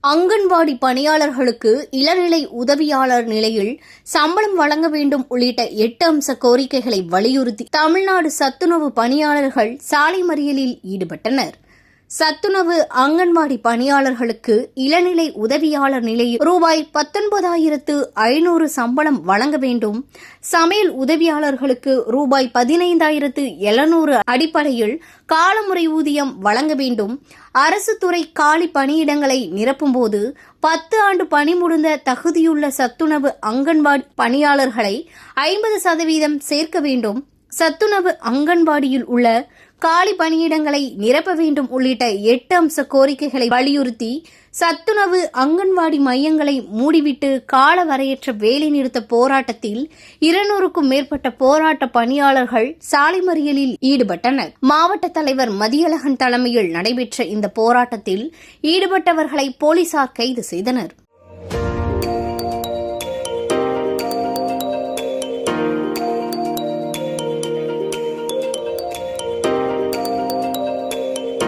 அங்கன்வாடி பணியாளர்களுக்கு இளநிலை உதவியாளர் நிலையில் சம்பளம் வழங்க வேண்டும் உள்ளிட்ட 8 அம்ச கோரிக்கைகளை வலியுறுத்தி தமிழ்நாடு சத்துணவு பணியாளர்கள் சாலை மறியலில் ஈடுபட்டனர். சத்துணவு அங்கன்வாடி பணியாளர்களுக்கு இளநிலை உதவியாளர் நிலையில் ரூபாய் 19,500 சம்பளம் வழங்க வேண்டும், சமையல் உதவியாளர்களுக்கு ரூபாய் 15,700 அடிப்படையில் காலமுறை ஊதியம் வழங்க வேண்டும், அரசு துறை காலி பணியிடங்களை நிரப்பும்போது 10 ஆண்டு பணி முடிந்த தகுதியுள்ள சத்துணவு அங்கன்வாடி பணியாளர்களை 50% சேர்க்க வேண்டும், சத்துணவு அங்கன்வாடியில் உள்ள காலி பணியிடங்களை நிரப்ப வேண்டும் உள்ளிட்ட 8 அம்ச கோரிக்கைகளை வலியுறுத்தி சத்துணவு அங்கன்வாடி மையங்களை மூடிவிட்டு காலவரையற்ற வேலைநிறுத்த போராட்டத்தில் 200க்கும் மேற்பட்ட போராட்ட பணியாளர்கள் சாலை மறியலில் ஈடுபட்டனர். மாவட்ட தலைவர் மதியழகன் தலைமையில் நடைபெற்ற இந்த போராட்டத்தில் ஈடுபட்டவர்களை போலீசார் கைது செய்தனர்.